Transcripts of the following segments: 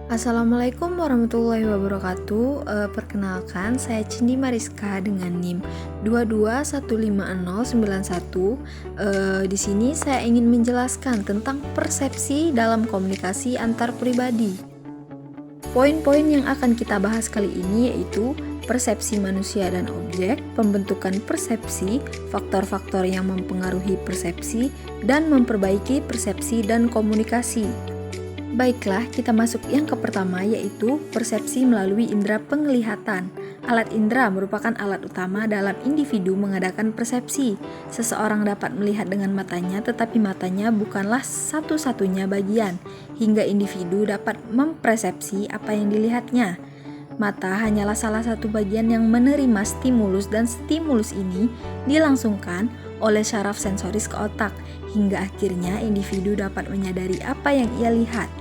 Assalamualaikum warahmatullahi wabarakatuh. Perkenalkan, saya Cindi Mariska dengan NIM 2215091. Di sini saya ingin menjelaskan tentang persepsi dalam komunikasi antar pribadi. Poin-poin yang akan kita bahas kali ini yaitu persepsi manusia dan objek, pembentukan persepsi, faktor-faktor yang mempengaruhi persepsi, dan memperbaiki persepsi dan komunikasi. Baiklah, kita masuk yang pertama yaitu persepsi melalui indera penglihatan. Alat indera merupakan alat utama dalam individu mengadakan persepsi. Seseorang dapat melihat dengan matanya, tetapi matanya bukanlah satu-satunya bagian, hingga individu dapat mempersepsi apa yang dilihatnya. Mata hanyalah salah satu bagian yang menerima stimulus, dan stimulus ini dilangsungkan oleh syaraf sensoris ke otak, hingga akhirnya individu dapat menyadari apa yang ia lihat.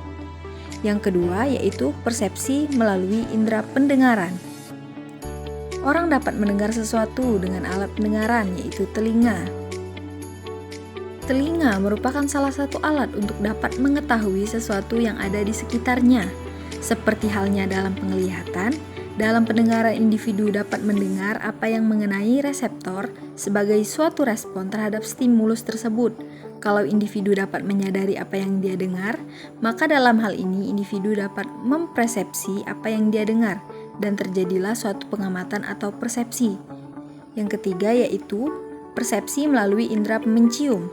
Yang kedua yaitu persepsi melalui indera pendengaran. Orang dapat mendengar sesuatu dengan alat pendengaran yaitu telinga. Telinga merupakan salah satu alat untuk dapat mengetahui sesuatu yang ada di sekitarnya. Seperti halnya dalam penglihatan, dalam pendengaran individu dapat mendengar apa yang mengenai reseptor sebagai suatu respon terhadap stimulus tersebut. Kalau individu dapat menyadari apa yang dia dengar, maka dalam hal ini individu dapat mempersepsi apa yang dia dengar, dan terjadilah suatu pengamatan atau persepsi. Yang ketiga yaitu persepsi melalui indera mencium.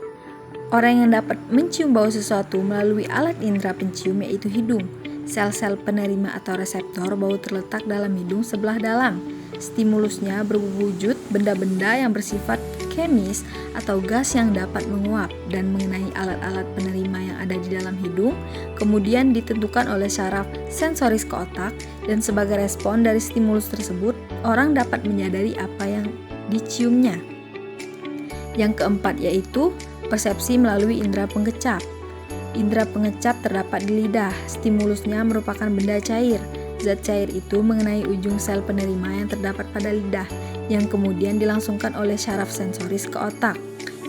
Orang yang dapat mencium bau sesuatu melalui alat indera pencium yaitu hidung. Sel-sel penerima atau reseptor bau terletak dalam hidung sebelah dalam. Stimulusnya berwujud benda-benda yang bersifat kemis atau gas yang dapat menguap dan mengenai alat-alat penerima yang ada di dalam hidung, kemudian ditentukan oleh syaraf sensoris ke otak, dan sebagai respon dari stimulus tersebut, orang dapat menyadari apa yang diciumnya. Yang keempat yaitu persepsi melalui indera pengecap. Indera pengecap terdapat di lidah. Stimulusnya merupakan benda cair. Zat cair itu mengenai ujung sel penerima yang terdapat pada lidah, yang kemudian dilangsungkan oleh syaraf sensoris ke otak,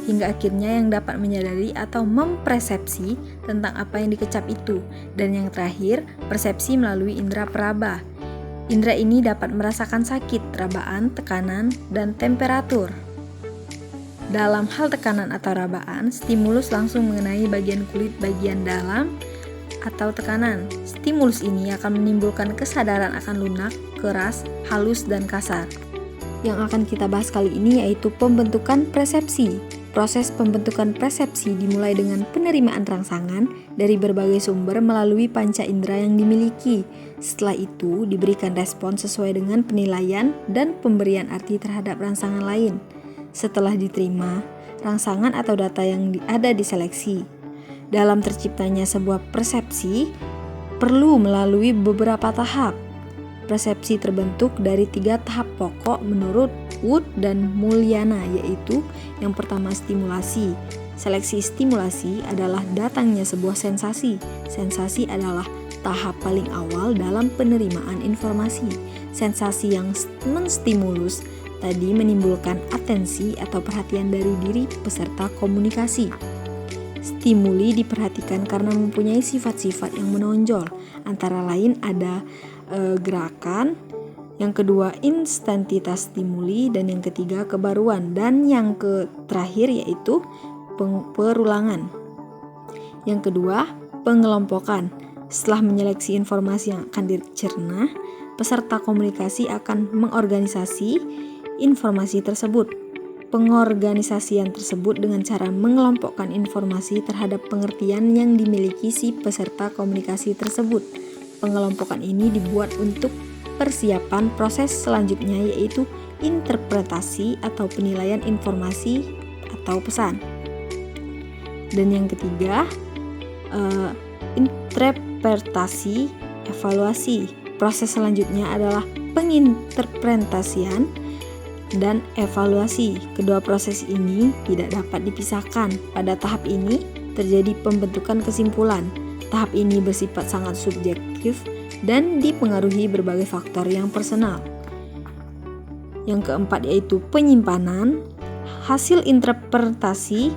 hingga akhirnya yang dapat menyadari atau mempersepsi tentang apa yang dikecap itu. Dan yang terakhir, persepsi melalui indera peraba. Indera ini dapat merasakan sakit, rabaan, tekanan, dan temperatur. Dalam hal tekanan atau rabaan, stimulus langsung mengenai bagian kulit bagian dalam atau tekanan. Stimulus ini akan menimbulkan kesadaran akan lunak, keras, halus, dan kasar. Yang akan kita bahas kali ini yaitu pembentukan persepsi. Proses pembentukan persepsi dimulai dengan penerimaan rangsangan dari berbagai sumber melalui panca indera yang dimiliki. Setelah itu diberikan respon sesuai dengan penilaian dan pemberian arti terhadap rangsangan lain. Setelah diterima, rangsangan atau data yang ada diseleksi. Dalam terciptanya sebuah persepsi, perlu melalui beberapa tahap. Persepsi terbentuk dari 3 tahap pokok menurut Wood dan Mulyana, yaitu yang pertama stimulasi. Seleksi stimulasi adalah datangnya sebuah sensasi. Sensasi adalah tahap paling awal dalam penerimaan informasi. Sensasi yang menstimulus tadi menimbulkan atensi atau perhatian dari diri peserta komunikasi. Stimuli diperhatikan karena mempunyai sifat-sifat yang menonjol, antara lain ada gerakan, yang kedua instantitas stimuli, dan yang ketiga kebaruan, dan yang terakhir yaitu perulangan. Yang kedua, pengelompokan. Setelah menyeleksi informasi yang akan dicerna, peserta komunikasi akan mengorganisasi informasi tersebut. Pengorganisasian tersebut dengan cara mengelompokkan informasi terhadap pengertian yang dimiliki si peserta komunikasi tersebut. Pengelompokan ini dibuat untuk persiapan proses selanjutnya yaitu interpretasi atau penilaian informasi atau pesan. Dan yang ketiga, interpretasi evaluasi. Proses selanjutnya adalah penginterpretasian dan evaluasi. Kedua proses ini tidak dapat dipisahkan. Pada tahap ini terjadi pembentukan kesimpulan. Tahap ini bersifat sangat subjektif dan dipengaruhi berbagai faktor yang personal. Yang keempat yaitu penyimpanan. Hasil interpretasi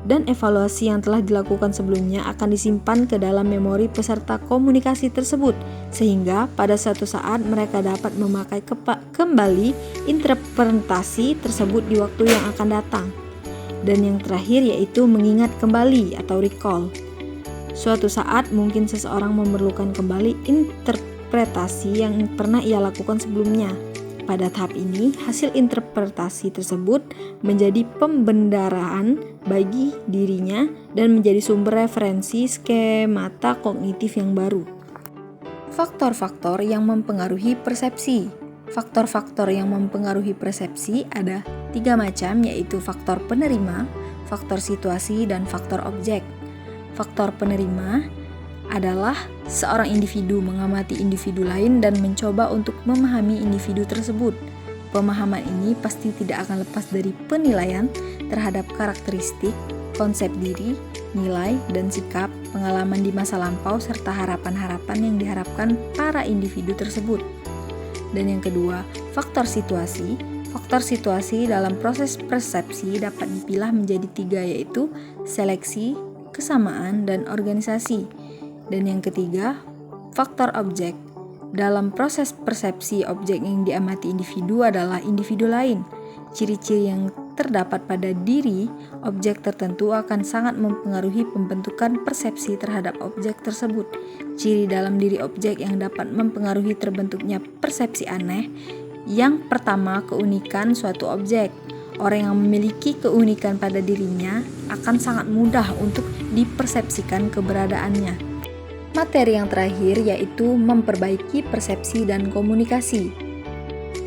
dan evaluasi yang telah dilakukan sebelumnya akan disimpan ke dalam memori peserta komunikasi tersebut, sehingga pada suatu saat mereka dapat memakai kembali interpretasi tersebut di waktu yang akan datang. Dan yang terakhir yaitu mengingat kembali atau recall. Suatu saat mungkin seseorang memerlukan kembali interpretasi yang pernah ia lakukan sebelumnya. Pada tahap ini, hasil interpretasi tersebut menjadi pembendaraan bagi dirinya dan menjadi sumber referensi skemata kognitif yang baru. Faktor-faktor yang mempengaruhi persepsi. Faktor-faktor yang mempengaruhi persepsi ada 3 macam, yaitu faktor penerima, faktor situasi, dan faktor objek. Faktor penerima adalah seorang individu mengamati individu lain dan mencoba untuk memahami individu tersebut. Pemahaman ini pasti tidak akan lepas dari penilaian terhadap karakteristik, konsep diri, nilai, dan sikap, pengalaman di masa lampau, serta harapan-harapan yang diharapkan para individu tersebut. Dan yang kedua, faktor situasi. Faktor situasi dalam proses persepsi dapat dipilah menjadi 3, yaitu seleksi, kesamaan, dan organisasi. Dan yang ketiga, faktor objek. Dalam proses persepsi, objek yang diamati individu adalah individu lain. Ciri-ciri yang terdapat pada diri objek tertentu akan sangat mempengaruhi pembentukan persepsi terhadap objek tersebut. Ciri dalam diri objek yang dapat mempengaruhi terbentuknya persepsi aneh. Yang pertama, keunikan suatu objek. Orang yang memiliki keunikan pada dirinya akan sangat mudah untuk dipersepsikan keberadaannya. Materi yang terakhir yaitu memperbaiki persepsi dan komunikasi.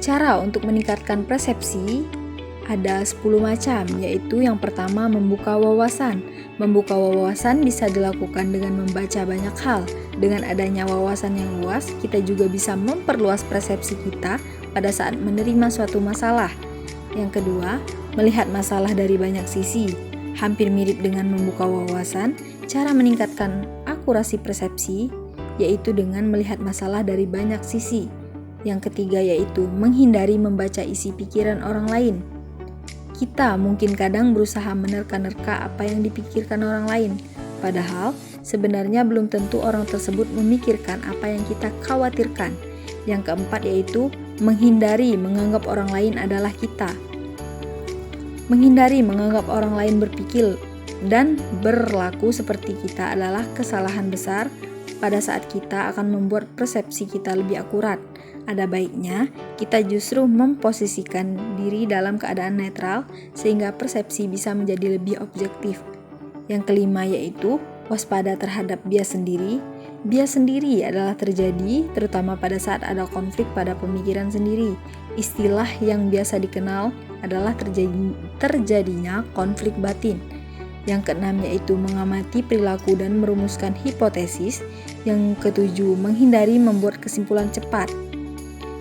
Cara untuk meningkatkan persepsi ada 10 macam, yaitu yang pertama membuka wawasan. Membuka wawasan bisa dilakukan dengan membaca banyak hal. Dengan adanya wawasan yang luas, kita juga bisa memperluas persepsi kita pada saat menerima suatu masalah. Yang kedua, melihat masalah dari banyak sisi. Hampir mirip dengan membuka wawasan, cara meningkatkan akurasi persepsi yaitu dengan melihat masalah dari banyak sisi. Yang ketiga yaitu menghindari membaca isi pikiran orang lain. Kita mungkin kadang berusaha menerka-nerka apa yang dipikirkan orang lain, padahal sebenarnya belum tentu orang tersebut memikirkan apa yang kita khawatirkan. Yang keempat yaitu menghindari menganggap orang lain adalah kita. Menghindari menganggap orang lain berpikir dan berlaku seperti kita adalah kesalahan besar pada saat kita akan membuat persepsi kita lebih akurat. Ada baiknya kita justru memposisikan diri dalam keadaan netral sehingga persepsi bisa menjadi lebih objektif. Yang kelima yaitu waspada terhadap bias sendiri. Bias sendiri adalah terjadi terutama pada saat ada konflik pada pemikiran sendiri. Istilah yang biasa dikenal adalah terjadinya konflik batin. Yang keenam yaitu mengamati perilaku dan merumuskan hipotesis. Yang ketujuh, menghindari membuat kesimpulan cepat.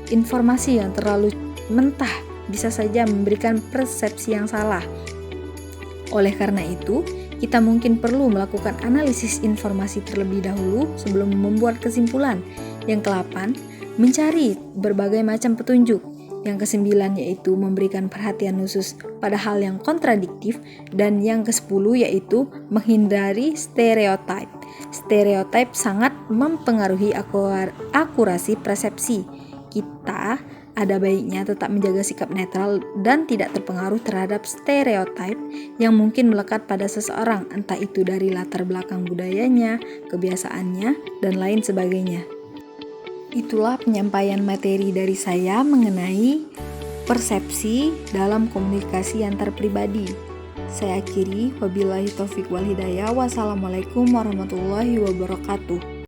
Informasi yang terlalu mentah bisa saja memberikan persepsi yang salah. Oleh karena itu, kita mungkin perlu melakukan analisis informasi terlebih dahulu sebelum membuat kesimpulan. Yang ke-8, mencari berbagai macam petunjuk. Yang ke-9 yaitu memberikan perhatian khusus pada hal yang kontradiktif. Dan yang ke-10 yaitu menghindari stereotip. Stereotip sangat mempengaruhi akurasi persepsi. Kita ada baiknya tetap menjaga sikap netral dan tidak terpengaruh terhadap stereotip yang mungkin melekat pada seseorang, entah itu dari latar belakang budayanya, kebiasaannya, dan lain sebagainya. Itulah penyampaian materi dari saya mengenai persepsi dalam komunikasi antar pribadi. Saya akhiri, wabillahi taufiq wal hidayah. Wassalamualaikum warahmatullahi wabarakatuh.